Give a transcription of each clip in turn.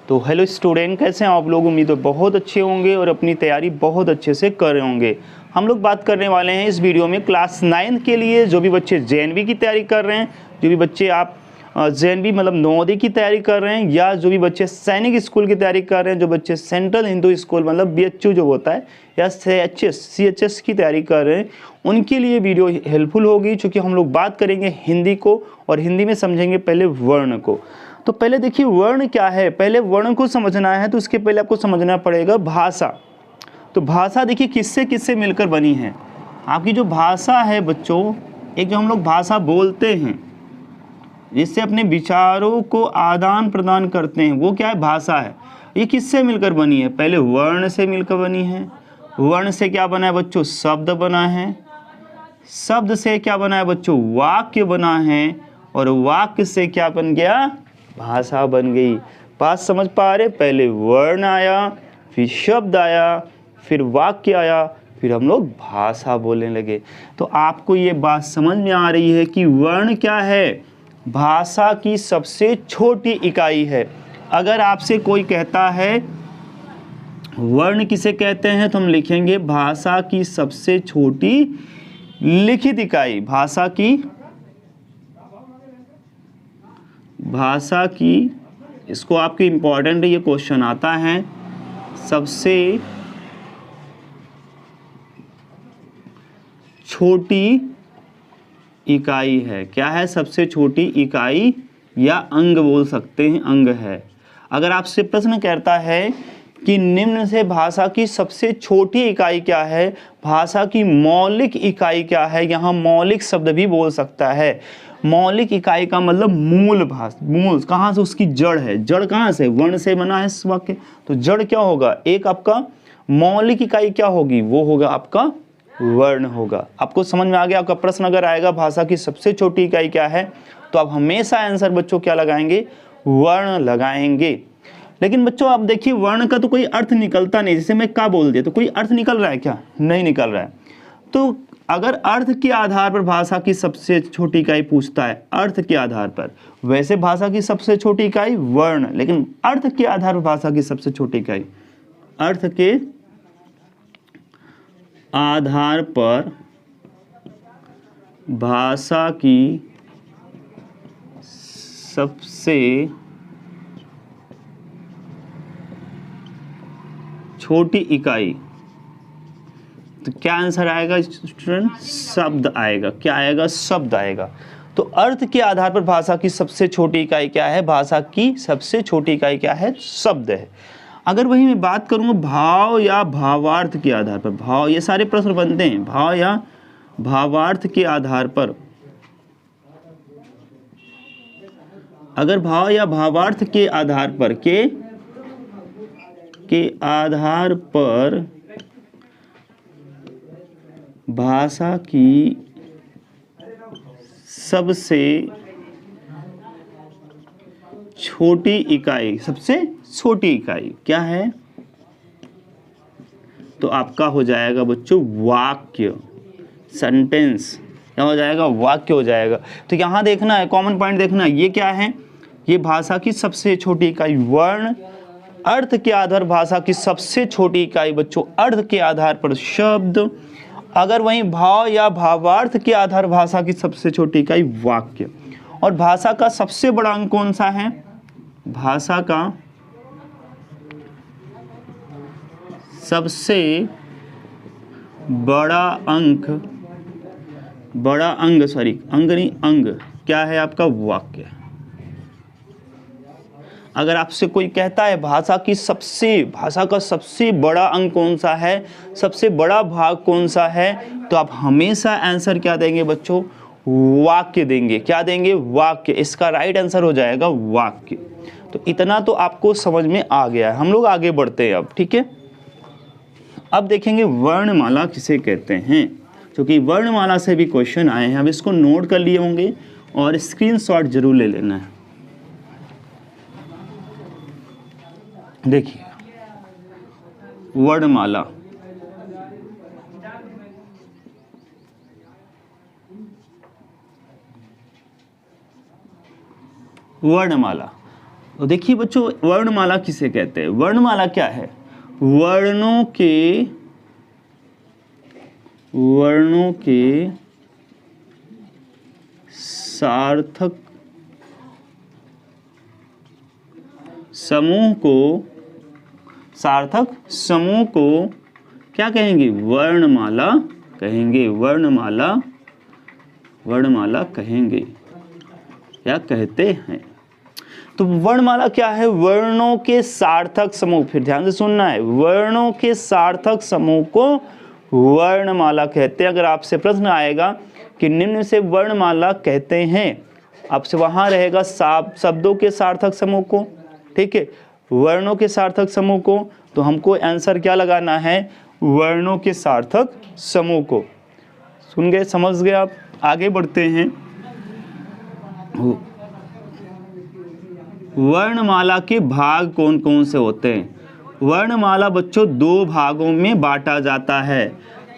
तो hello student, कैसे हैं आप लोग। उम्मीद है बहुत अच्छे होंगे और अपनी तैयारी बहुत अच्छे से कर रहे होंगे। हम लोग बात करने वाले हैं इस वीडियो में क्लास 9 के लिए, जो भी बच्चे जेएनवी की तैयारी कर रहे हैं, जो भी बच्चे आप जेएनवी मतलब नवोदय की तैयारी कर रहे हैं, या जो भी बच्चे सैनिक स्कूल की तैयारी कर रहे हैं, जो बच्चे सेंट्रल हिंदू स्कूल मतलब बीएचयू जो होता है, या सीएचएस की तैयारी कर रहे हैं, उनके लिए वीडियो हेल्पफुल होगी। चूँकि हम लोग बात करेंगे हिंदी को और हिंदी में समझेंगे पहले वर्ण को। तो पहले देखिए वर्ण क्या है। पहले वर्ण को समझना है तो उसके पहले आपको समझना पड़ेगा भाषा। तो भाषा देखिए किससे किससे मिलकर बनी है। आपकी जो भाषा है बच्चों, एक जो हम लोग भाषा बोलते हैं जिससे अपने विचारों को आदान प्रदान करते हैं, वो क्या है, भाषा है। ये किससे मिलकर बनी है, पहले वर्ण से मिलकर बनी है। वर्ण से क्या बना है बच्चों, शब्द बना है। शब्द से क्या बना है बच्चों, वाक्य बना है। और वाक्य से क्या बन गया, भाषा बन गई। बात समझ पा रहे, पहले वर्ण आया, फिर शब्द आया, फिर वाक्य आया, फिर हम लोग भाषा बोलने लगे। तो आपको ये बात समझ में आ रही है कि वर्ण क्या है, भाषा की सबसे छोटी इकाई है। अगर आपसे कोई कहता है वर्ण किसे कहते हैं, तो हम लिखेंगे भाषा की सबसे छोटी लिखित इकाई। भाषा की इसको आपके इम्पोर्टेंट ये क्वेश्चन आता है, सबसे छोटी इकाई है। क्या है, सबसे छोटी इकाई या अंग बोल सकते हैं, अंग है। अगर आपसे प्रश्न करता है कि निम्न से भाषा की सबसे छोटी इकाई क्या है, भाषा की मौलिक इकाई क्या है, यहाँ मौलिक शब्द भी बोल सकता है। मौलिक इकाई का मतलब मूल भाषा, मूल कहाँ से, उसकी जड़ है। जड़ कहाँ से, वर्ण से बना है वाक्य। तो जड़ क्या होगा, एक आपका मौलिक इकाई क्या होगी, वो होगा आपका वर्ण होगा। आपको समझ में आ गया। आपका प्रश्न अगर आएगा भाषा की सबसे छोटी इकाई क्या है, तो आप हमेशा आंसर बच्चों क्या लगाएंगे, वर्ण लगाएंगे। लेकिन बच्चों आप देखिए वर्ण का तो कोई अर्थ निकलता नहीं। जैसे मैं का बोल दिया तो कोई अर्थ निकल रहा है क्या, नहीं निकल रहा है। तो अगर अर्थ के आधार पर भाषा की सबसे छोटी इकाई पूछता है, अर्थ के आधार पर, वैसे भाषा की सबसे छोटी इकाई वर्ण, लेकिन अर्थ के आधार पर भाषा की सबसे छोटी इकाई, अर्थ के आधार पर भाषा की सबसे छोटी इकाई, तो क्या आंसर आएगा स्टूडेंट, शब्द आएगा। क्या आएगा, शब्द आएगा। तो अर्थ के आधार पर भाषा की सबसे छोटी इकाई क्या है, भाषा की सबसे छोटी इकाई क्या है, शब्द है। अगर वही मैं बात करूंगा भाव या भावार्थ के आधार पर, भाव, ये सारे प्रश्न बनते हैं भाव या भावार्थ के आधार पर। अगर भाव या भावार्थ के आधार पर के आधार पर भाषा की सबसे छोटी इकाई, सबसे छोटी इकाई क्या है, तो आपका हो जाएगा बच्चों वाक्य, सेंटेंस। क्या हो जाएगा, वाक्य हो जाएगा। तो यहाँ देखना है, कॉमन पॉइंट देखना है, ये क्या है, ये भाषा की सबसे छोटी इकाई वर्ण। अर्थ के आधार भाषा की सबसे छोटी इकाई बच्चों, अर्थ के आधार पर शब्द। अगर वहीं भाव या भावार्थ के आधार भाषा की सबसे छोटी इकाई वाक्य। और भाषा का सबसे बड़ा अंक कौन सा है, भाषा का सबसे बड़ा अंग क्या है आपका, वाक्य। अगर आपसे कोई कहता है भाषा का सबसे बड़ा अंग कौन सा है, सबसे बड़ा भाग कौन सा है, तो आप हमेशा आंसर क्या देंगे बच्चों, वाक्य देंगे। क्या देंगे, वाक्य। इसका राइट आंसर हो जाएगा वाक्य। तो इतना तो आपको समझ में आ गया है। हम लोग आगे बढ़ते हैं अब, ठीक है। अब देखेंगे वर्णमाला किसे कहते हैं, क्योंकि वर्णमाला से भी क्वेश्चन आए हैं। अब इसको नोट कर लिए होंगे और स्क्रीनशॉट जरूर ले लेना है। देखिए वर्णमाला, वर्णमाला तो देखिए बच्चों, वर्णमाला किसे कहते हैं? वर्णमाला क्या है? वर्णों के सार्थक समूह को क्या कहेंगे? वर्णमाला कहेंगे। वर्णमाला कहेंगे या कहते हैं। तो वर्णमाला क्या है? वर्णों के सार्थक समूह, फिर ध्यान से सुनना है, वर्णों के सार्थक समूह को वर्णमाला कहते हैं। अगर आपसे प्रश्न आएगा कि निम्न से वर्णमाला कहते हैं, आपसे वहां रहेगा शब्दों के सार्थक समूह को, ठीक है, वर्णों के सार्थक समूह को, तो हमको आंसर क्या लगाना है? वर्णों के सार्थक समूह को। सुन गए, समझ गए आप? आगे बढ़ते हैं। वर्णमाला के भाग कौन कौन से होते हैं? वर्णमाला बच्चों 2 भागों में बांटा जाता है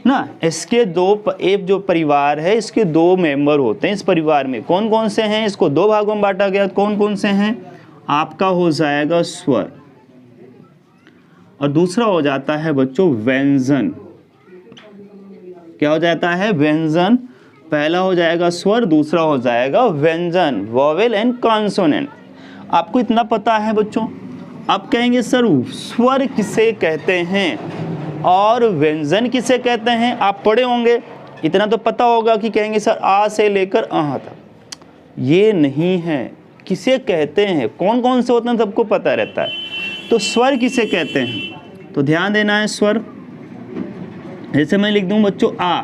ना। इसके एक जो परिवार है, इसके 2 मेंबर होते हैं। इस परिवार में कौन कौन से हैं? इसको 2 भागों में बांटा गया। कौन कौन से हैं? आपका हो जाएगा स्वर, और दूसरा हो जाता है बच्चों व्यंजन। क्या हो जाता है? व्यंजन। पहला हो जाएगा स्वर, दूसरा हो जाएगा व्यंजन, वोवेल एंड कॉन्सोनेंट। आपको इतना पता है बच्चों? आप कहेंगे सर स्वर किसे कहते हैं और व्यंजन किसे कहते हैं? आप पढ़े होंगे, इतना तो पता होगा कि कहेंगे सर आ से लेकर अह तक। ये नहीं है, किसे कहते हैं, कौन कौन से होते हैं सबको पता रहता है। तो स्वर किसे कहते हैं? तो ध्यान देना है। स्वर जैसे मैं लिख दूं बच्चों आ,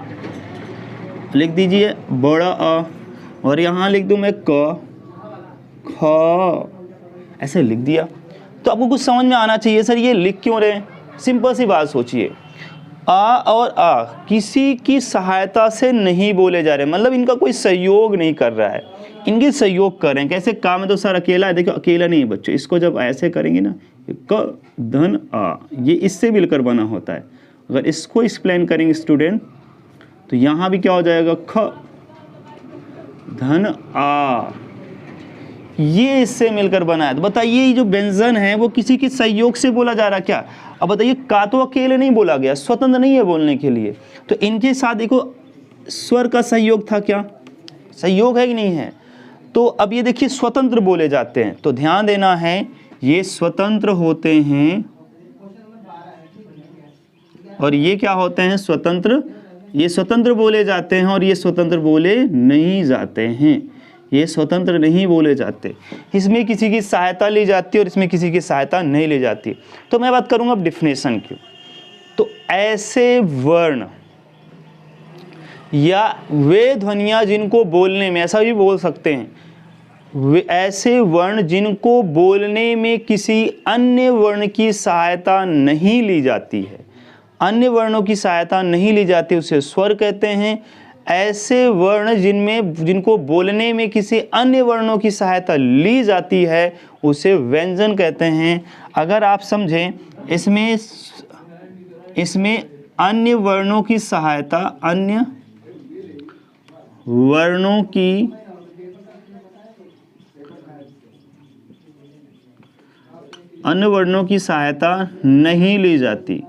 लिख दीजिए बड़ा अ, और यहाँ लिख दूं मैं क, ख, ऐसे लिख दिया। तो आपको कुछ समझ में आना चाहिए, सर ये लिख क्यों रहे हैं? सिंपल सी बात सोचिए, आ और आ किसी की सहायता से नहीं बोले जा रहे, मतलब इनका कोई सहयोग नहीं कर रहा है, इनकी सहयोग कर रहे हैं। कैसे? काम में तो सर अकेला है। देखो अकेला नहीं है बच्चों, इसको जब ऐसे करेंगे ना, क धन आ, ये इससे मिलकर बना होता है। अगर इसको एक्सप्लेन करेंगे स्टूडेंट, तो यहाँ भी क्या हो जाएगा? ख धन आ, ये इससे मिलकर बना है। तो बताइए ये जो व्यंजन है वो किसी के सहयोग से बोला जा रहा है क्या? अब बताइए, का तो अकेले नहीं बोला गया, स्वतंत्र नहीं है बोलने के लिए, तो इनके साथ देखो स्वर का सहयोग था क्या? सहयोग है कि नहीं है? तो अब ये देखिए स्वतंत्र बोले जाते हैं, तो ध्यान देना है, ये स्वतंत्र होते हैं और ये क्या होते हैं? स्वतंत्र। ये स्वतंत्र बोले जाते हैं और ये स्वतंत्र बोले नहीं जाते हैं। ये स्वतंत्र नहीं बोले जाते, इसमें किसी की सहायता ली जाती है और इसमें किसी की सहायता नहीं ली जाती। तो मैं बात करूंगा अब डिफिनेशन की। तो ऐसे वर्ण या वे ध्वनियां जिनको बोलने में, ऐसा भी बोल सकते हैं, वे ऐसे वर्ण जिनको बोलने में किसी अन्य वर्ण की सहायता नहीं ली जाती है, अन्य वर्णों की सहायता नहीं ली जाती, उसे स्वर कहते हैं। ऐसे वर्ण जिनको बोलने में किसी अन्य वर्णों की सहायता ली जाती है, उसे व्यंजन कहते हैं। अगर आप समझें, इसमें अन्य वर्णों की सहायता, अन्य वर्णों की सहायता नहीं ली जाती,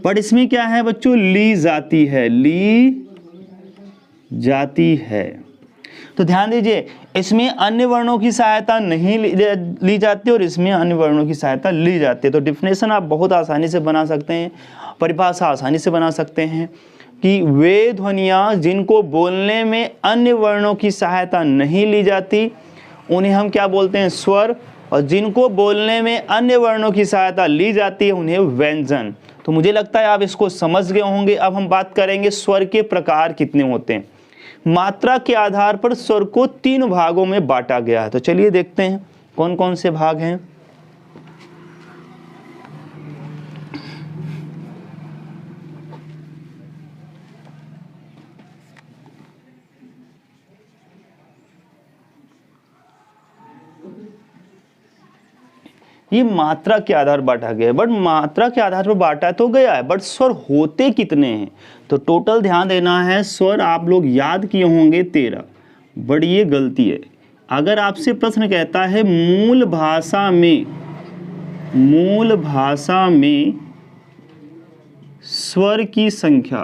बट इसमें क्या है बच्चों? ली जाती है। तो ध्यान दीजिए, इसमें अन्य वर्णों की सहायता नहीं ली जाती और इसमें अन्य वर्णों की सहायता ली जाती है। तो डिफिनेशन आप बहुत आसानी से बना सकते हैं, परिभाषा आसानी से बना सकते हैं कि वे ध्वनियाँ जिनको बोलने में अन्य वर्णों की सहायता नहीं ली जाती, उन्हें हम क्या बोलते हैं? स्वर। और जिनको बोलने में अन्य वर्णों की सहायता ली जाती है, उन्हें व्यंजन। तो मुझे लगता है आप इसको समझ गए होंगे। अब हम बात करेंगे स्वर के प्रकार कितने होते हैं। मात्रा के आधार पर स्वर को 3 भागों में बांटा गया है। तो चलिए देखते हैं कौन कौन से भाग हैं। ये मात्रा के आधार पर बांटा गया है, बट मात्रा के आधार पर बांटा तो गया है, बट स्वर होते कितने हैं? तो टोटल ध्यान देना है, स्वर आप लोग याद किए होंगे 13, बट ये गलती है। अगर आपसे प्रश्न कहता है मूल भाषा में स्वर की संख्या,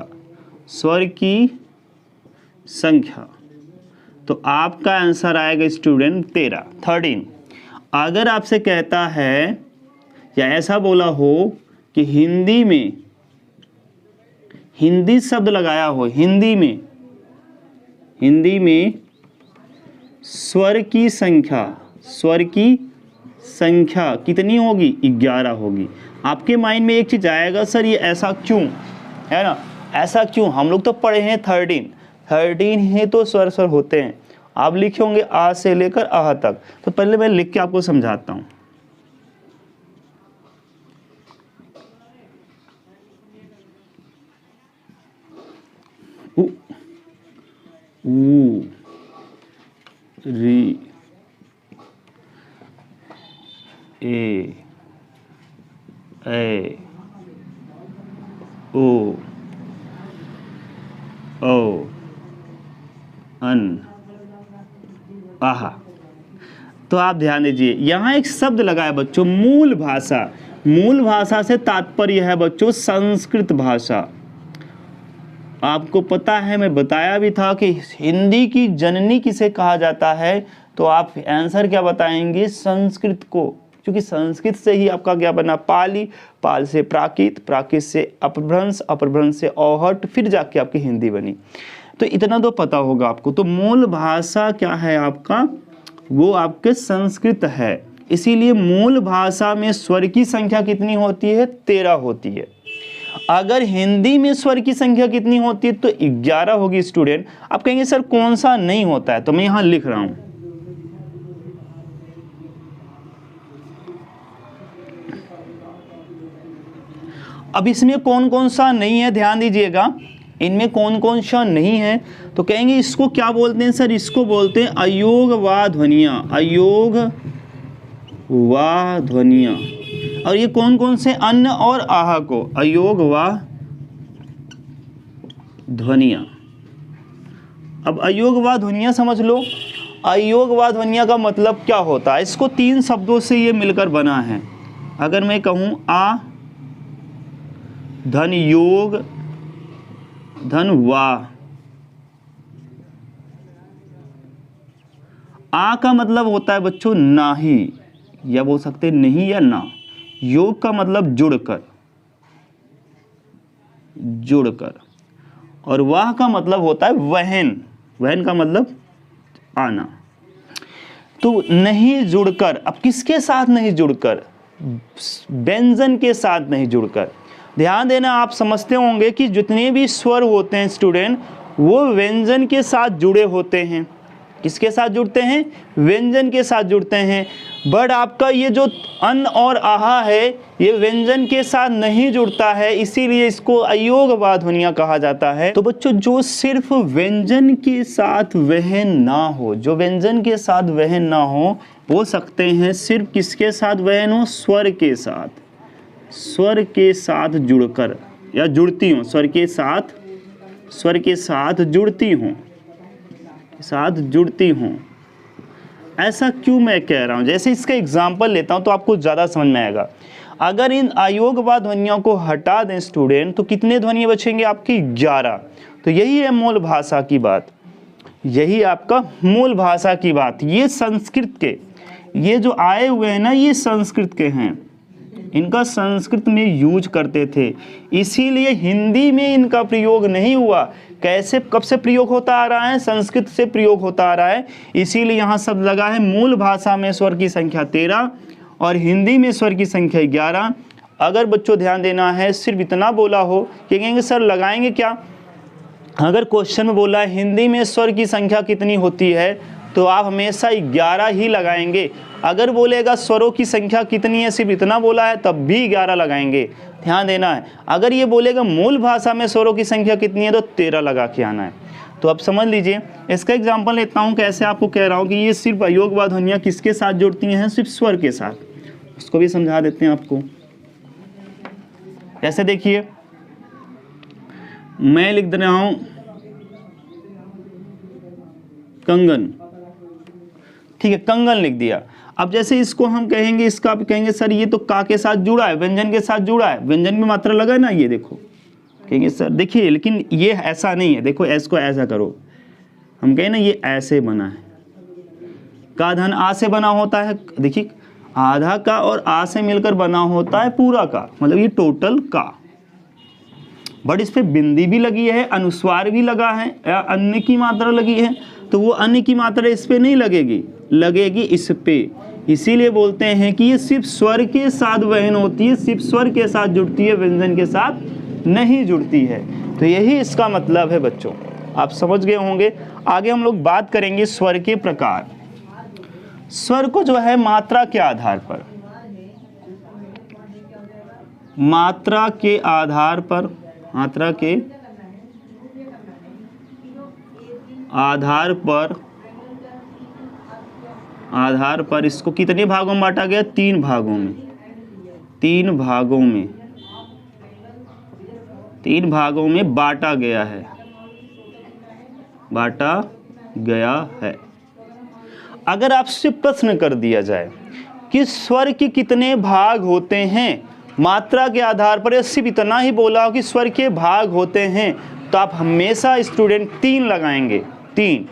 तो आपका आंसर आएगा स्टूडेंट 13। अगर आपसे कहता है या ऐसा बोला हो कि हिंदी शब्द लगाया हो, हिंदी में स्वर की संख्या कितनी होगी? 11 होगी। आपके माइंड में एक चीज आएगा, सर ये ऐसा क्यों, है ना, ऐसा क्यों? हम लोग तो पढ़े हैं 13 ही तो स्वर होते हैं। आप लिखे होंगे आ से लेकर आह तक, तो पहले मैं लिख के आपको समझाता हूं। ऊ री ए ओ अन आहा। तो आप ध्यान दीजिए, यहां एक शब्द लगा है बच्चों, मूल भाषा से तात्पर्य है बच्चों संस्कृत भाषा। आपको पता है, मैं बताया भी था कि हिंदी की जननी किसे कहा जाता है, तो आप आंसर क्या बताएंगे? संस्कृत को, क्योंकि संस्कृत से ही आपका क्या बना? पाल से प्राकृत से अपभ्रंश से औहट, फिर जाके आपकी हिंदी बनी। तो इतना तो पता होगा आपको। तो मूल भाषा क्या है आपका? वो आपके संस्कृत है। इसीलिए मूल भाषा में स्वर की संख्या कितनी होती है? 13 होती है। अगर हिंदी में स्वर की संख्या कितनी होती है? तो 11 होगी स्टूडेंट। आप कहेंगे सर कौन सा नहीं होता है, तो मैं यहां लिख रहा हूं। अब इसमें कौन कौन सा नहीं है, ध्यान दीजिएगा, इनमें कौन कौन सा नहीं है। तो कहेंगे इसको क्या बोलते हैं सर? इसको बोलते हैं अयोग वा ध्वनियां। और ये कौन कौन से? अन्न और आहा को अयोग वा ध्वनियां। अब अयोग वा ध्वनियां समझ लो। अयोग वा ध्वनियां का मतलब क्या होता है? इसको 3 शब्दों से ये मिलकर बना है। अगर मैं कहूं आ धन योग धन वाह, आ का मतलब होता है बच्चों नाही, या बोल सकते नहीं या ना। योग का मतलब जुड़कर, और वाह का मतलब होता है वहन का मतलब आना। तो नहीं जुड़कर, अब किसके साथ नहीं जुड़कर? व्यंजन के साथ नहीं जुड़कर। ध्यान देना, आप समझते होंगे कि जितने भी स्वर होते हैं स्टूडेंट, वो व्यंजन के साथ जुड़े होते हैं। किसके साथ जुड़ते हैं? व्यंजन के साथ जुड़ते हैं। बट आपका ये जो अन और आहा है, ये व्यंजन के साथ नहीं जुड़ता है, इसीलिए इसको अयोग वा ध्वनियां कहा जाता है। तो बच्चों जो सिर्फ व्यंजन के साथ वहन ना हो, जो व्यंजन के साथ वहन ना हो, बोल सकते हैं सिर्फ किसके साथ वहन हो? स्वर के साथ जुड़कर या जुड़ती हूँ, स्वर के साथ जुड़ती हूँ। ऐसा क्यों मैं कह रहा हूँ? जैसे इसका एग्जाम्पल लेता हूँ तो आपको ज़्यादा समझ में आएगा। अगर इन अयोग वा ध्वनियों को हटा दें स्टूडेंट, तो कितने ध्वनियाँ बचेंगे आपकी? 11। तो यही है मूल भाषा की बात, यही आपका मूल भाषा की बात। ये संस्कृत के, ये जो आए हुए हैं ना, ये संस्कृत के हैं, इनका संस्कृत में यूज करते थे, इसीलिए हिंदी में इनका प्रयोग नहीं हुआ। कैसे, कब से प्रयोग होता आ रहा है? संस्कृत से प्रयोग होता आ रहा है। इसीलिए यहाँ शब्द लगा है मूल भाषा में स्वर की संख्या 13 और हिंदी में स्वर की संख्या 11। अगर बच्चों ध्यान देना है, सिर्फ इतना बोला हो कि कहेंगे सर लगाएंगे क्या? अगर क्वेश्चन में बोला है हिंदी में स्वर की संख्या कितनी होती है, तो आप हमेशा 11 ही लगाएंगे। अगर बोलेगा स्वरों की संख्या कितनी है, सिर्फ इतना बोला है, तब भी 11 लगाएंगे। ध्यान देना है। अगर ये बोलेगा मूल भाषा में स्वरों की संख्या कितनी है, तो 13 लगा के आना है। तो अब समझ लीजिए, इसका एग्जाम्पल लेता हूँ। कैसे आपको कह रहा हूँ कि ये सिर्फ अयोग वा ध्वनियाँ किसके साथ जुड़ती हैं? सिर्फ स्वर के साथ। उसको भी समझा देते हैं आपको। जैसे देखिए मैं लिख दे रहा हूं कंगन, ठीक है, कंगन लिख दिया। अब जैसे इसको हम कहेंगे, इसका आप कहेंगे सर ये तो का के साथ जुड़ा है, व्यंजन के साथ जुड़ा है, व्यंजन में मात्रा लगा है ना, ये देखो, कहेंगे सर देखिए लेकिन ये ऐसा नहीं है, देखो एस को ऐसा करो, हम कहें ना ये ऐसे बना है, का धन आ से बना होता है, देखिए आधा का और आ से मिलकर बना होता है पूरा का, मतलब ये टोटल का, बट इस पे बिंदी भी लगी है, अनुस्वार भी लगा है, अन्य की मात्रा लगी है, तो वो अन्य की मात्रा इस पे नहीं लगेगी, लगेगी इस पे। इसीलिए बोलते हैं कि ये सिर्फ स्वर के साथ वहन होती है, सिर्फ स्वर के साथ जुड़ती है, व्यंजन के साथ नहीं जुड़ती है। तो यही इसका मतलब है बच्चों, आप समझ गए होंगे। आगे हम लोग बात करेंगे स्वर के प्रकार। स्वर को जो है मात्रा के आधार पर, मात्रा के आधार पर, मात्रा के आधार पर इसको कितने भागों में बांटा गया, 3 भागों में, 3 भागों में, 3 भागों में बांटा गया है, बांटा गया है। अगर आपसे प्रश्न कर दिया जाए कि स्वर के कितने भाग होते हैं, मात्रा के आधार पर सिर्फ इतना ही बोला हो कि स्वर के भाग होते हैं, तो आप हमेशा स्टूडेंट 3 लगाएंगे, 3।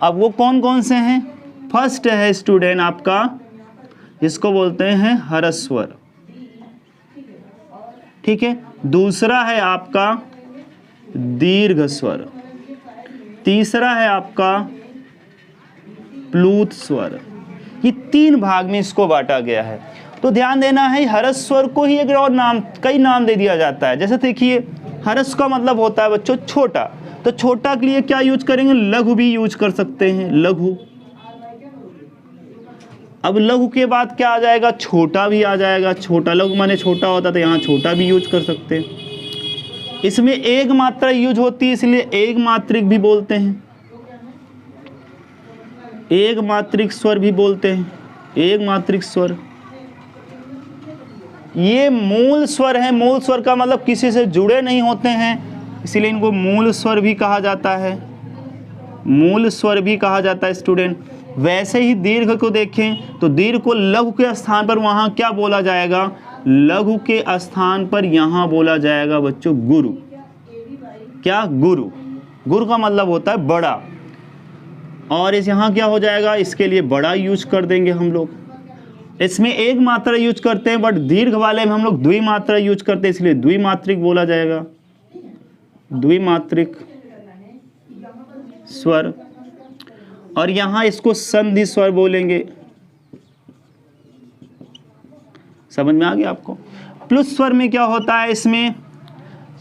अब वो कौन कौन से हैं? फर्स्ट है स्टूडेंट आपका, जिसको बोलते हैं हरस्वर, ठीक है। दूसरा है आपका दीर्घ स्वर, तीसरा है आपका प्लूत स्वर। ये 3 भाग में इसको बांटा गया है। तो ध्यान देना है, हरस स्वर को ही एक और नाम, कई नाम दे दिया जाता है। जैसे देखिए हरस का मतलब होता है बच्चों छोटा, तो छोटा के लिए क्या यूज करेंगे, लघु भी यूज कर सकते हैं, लघु। अब लघु के बाद क्या आ जाएगा, छोटा भी आ जाएगा, छोटा, लघु माने छोटा होता, तो यहाँ छोटा भी यूज कर सकते हैं। इसमें एक मात्रा यूज होती है, इसलिए एक मात्रिक भी बोलते हैं, एक मात्रिक स्वर भी बोलते हैं, एक मात्रिक स्वर। ये मूल स्वर है, मूल स्वर का मतलब किसी से जुड़े नहीं होते हैं, इसीलिए इनको मूल स्वर भी कहा जाता है, मूल स्वर भी कहा जाता है स्टूडेंट। वैसे ही दीर्घ को देखें तो दीर्घ को लघु के स्थान पर वहां क्या बोला जाएगा, लघु के स्थान पर यहां बोला जाएगा बच्चों गुरु। क्या, गुरु। गुरु का मतलब होता है बड़ा, और इस यहाँ क्या हो जाएगा, इसके लिए बड़ा यूज कर देंगे हम लोग। इसमें एक मात्रा यूज करते हैं, बट दीर्घ वाले में हम लोग द्विमात्रा यूज करते हैं, इसलिए द्विमात्रिक बोला जाएगा, द्विमात्रिक स्वर। और यहाँ इसको संधि स्वर बोलेंगे। समझ में आ गया आपको। प्लुत स्वर में क्या होता है,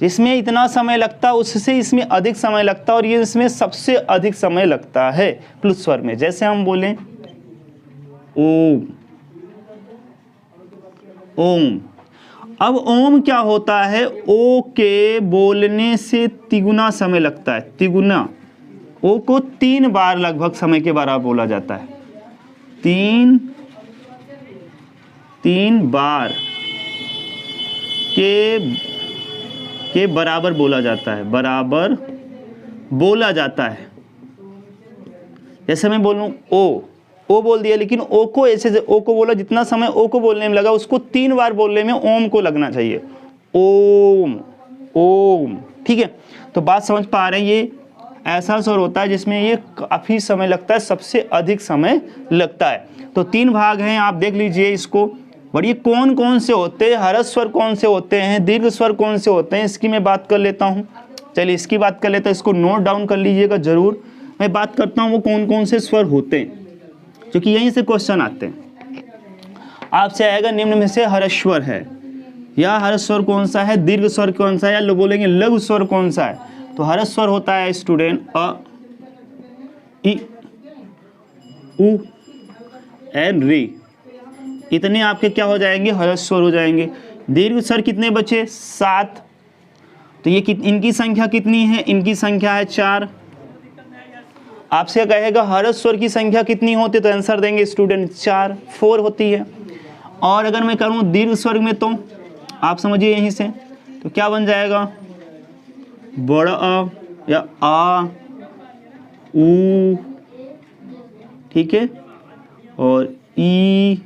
इसमें इतना समय लगता है, उससे इसमें अधिक समय लगता है, और ये इसमें सबसे अधिक समय लगता है प्लुत स्वर में। जैसे हम बोलें ओम, ओम। अब ओम क्या होता है, ओ के बोलने से तिगुना समय लगता है, तिगुना। ओ को 3 बार लगभग समय के बराबर बोला जाता है, 3 बार के बराबर बोला जाता है, बराबर बोला जाता है। जैसे मैं बोलूं ओ बोल दिया, लेकिन ओ को ऐसे ओ को बोला, जितना समय ओ को बोलने में लगा उसको 3 बार बोलने में ओम को लगना चाहिए, ओम, ओम। ठीक है, तो बात समझ पा रहे हैं। ये ऐसा स्वर होता है जिसमें ये काफी समय लगता है, सबसे अधिक समय लगता है। तो 3 भाग हैं, आप देख लीजिए इसको। और ये कौन कौन से होते हैं, हरस स्वर कौन से होते हैं, दीर्घ स्वर कौन से होते हैं, इसकी मैं बात कर लेता हूँ। चलिए इसकी बात कर लेता हूँ, इसको नोट डाउन कर लीजिएगा जरूर। मैं बात करता हूँ वो कौन कौन से स्वर होते हैं, क्योंकि यहीं से क्वेश्चन आते हैं। आपसे आएगा निम्न में से हरस स्वर है, या हरस स्वर कौन सा है, दीर्घ स्वर कौन सा है, या लोग बोलेंगे लघु स्वर कौन सा है। तो हरस स्वर होता है स्टूडेंट अ, इ, उ एंड री। इतने आपके क्या हो जाएंगे, हरस स्वर हो जाएंगे। दीर्घ स्वर कितने बचे, 7। तो ये इनकी संख्या कितनी है, इनकी संख्या है 4। आपसे कहेगा हरस स्वर की संख्या कितनी होती है, तो आंसर देंगे स्टूडेंट 4 होती है। और अगर मैं करूँ दीर्घ स्वर में तो आप समझिए यहीं से, तो क्या बन जाएगा, बड़ा अ या आ, ऊ, ठीक है, और ई,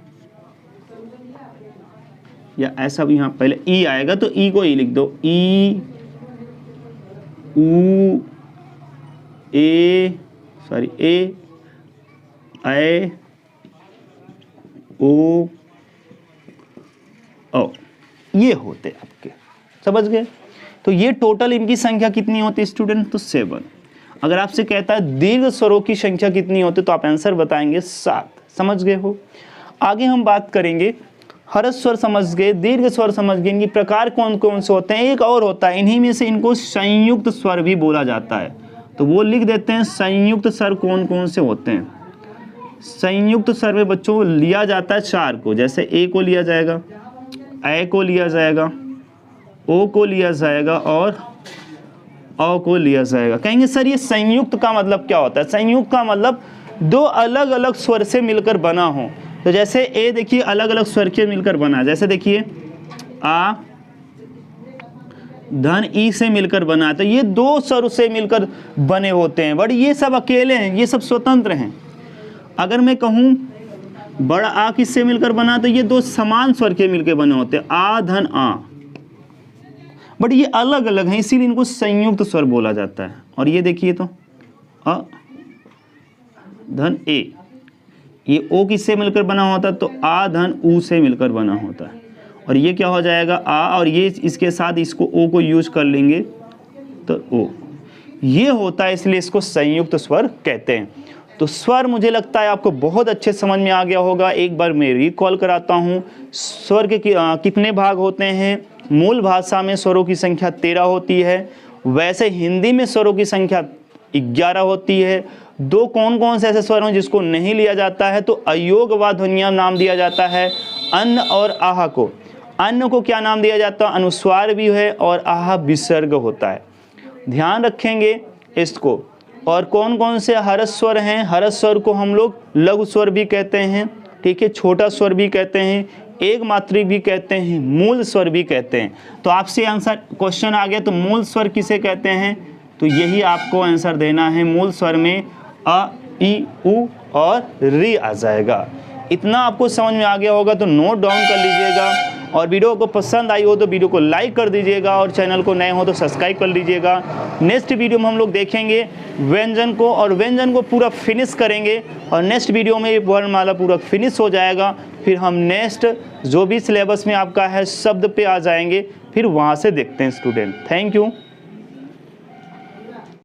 या ऐसा भी यहाँ पहले ई आएगा तो ई को ई लिख दो, ई, ऊ, ए, सॉरी ए, ऐ, ओ, ओ, ये होते आपके, समझ गए। तो ये टोटल इनकी संख्या कितनी होती है स्टूडेंट, तो 7। अगर आपसे कहता है दीर्घ स्वरों की संख्या कितनी होती है तो आप आंसर बताएंगे 7, समझ गए हो। आगे हम बात करेंगे, हर्ष स्वर समझ गए, दीर्घ स्वर समझ गए, इनके प्रकार कौन कौन से होते हैं। एक और होता है, इन्हीं में से इनको संयुक्त स्वर भी बोला जाता है, तो वो लिख देते हैं संयुक्त स्वर कौन कौन से होते हैं। संयुक्त स्वर में बच्चों लिया जाता है 4 को, जैसे ए को लिया जाएगा, ऐ को लिया जाएगा, ओ को लिया जाएगा और औ को लिया जाएगा। कहेंगे सर ये संयुक्त का मतलब क्या होता है। संयुक्त का मतलब दो अलग अलग स्वर से मिलकर बना हो। तो जैसे ए देखिए अलग अलग स्वर के मिलकर बना, जैसे देखिए आ धन ई से मिलकर बना, तो ये 2 स्वर से मिलकर बने होते हैं, बट ये सब अकेले हैं, ये सब स्वतंत्र हैं। अगर मैं कहूँ बड़ा आ किससे मिलकर बना, तो ये 2 समान स्वर के मिलकर बने होते हैं, आ धन आ, बट ये अलग अलग हैं, इसीलिए इनको संयुक्त स्वर बोला जाता है। और ये देखिए तो अ धन ए, ये ओ किससे मिलकर बना होता है, तो आ धन ऊ से मिलकर बना होता है। और ये क्या हो जाएगा आ, और ये इसके साथ इसको ओ को यूज कर लेंगे तो ओ, ये होता है, इसलिए इसको संयुक्त स्वर कहते हैं। तो स्वर मुझे लगता है आपको बहुत अच्छे समझ में आ गया होगा। एक बार मैं रिकॉल कराता हूँ, स्वर के कितने भाग होते हैं। मूल भाषा में स्वरों की संख्या 13 होती है, वैसे हिंदी में स्वरों की संख्या 11 होती है। 2 कौन कौन से ऐसे स्वर हैं जिसको नहीं लिया जाता है, तो अयोग व ध्वनियां नाम दिया जाता है अन्न और आह को। अन्न को क्या नाम दिया जाता है, अनुस्वार भी है, और आह विसर्ग होता है, ध्यान रखेंगे इसको। और कौन कौन से हर्ष स्वर हैं, हर्ष स्वर को हम लोग लघु स्वर भी कहते हैं, ठीक है, छोटा स्वर भी कहते हैं, एक मात्रिक भी कहते हैं, मूल स्वर भी कहते हैं। तो आपसे आंसर क्वेश्चन आ गया, तो मूल स्वर किसे कहते हैं, तो यही आपको आंसर देना है। मूल स्वर में अ, ई, उ और री आ जाएगा। इतना आपको समझ में आ गया होगा तो नोट डाउन कर लीजिएगा, और वीडियो को पसंद आई हो तो वीडियो को लाइक कर दीजिएगा, और चैनल को नए हो तो सब्सक्राइब कर लीजिएगा। नेक्स्ट वीडियो में हम लोग देखेंगे व्यंजन को, और व्यंजन को पूरा फिनिश करेंगे, और नेक्स्ट वीडियो में वर्णमाला पूरा फिनिश हो जाएगा। फिर हम नेक्स्ट जो भी सिलेबस में आपका है शब्द पे आ जाएंगे, फिर वहाँ से देखते हैं स्टूडेंट। Thank you.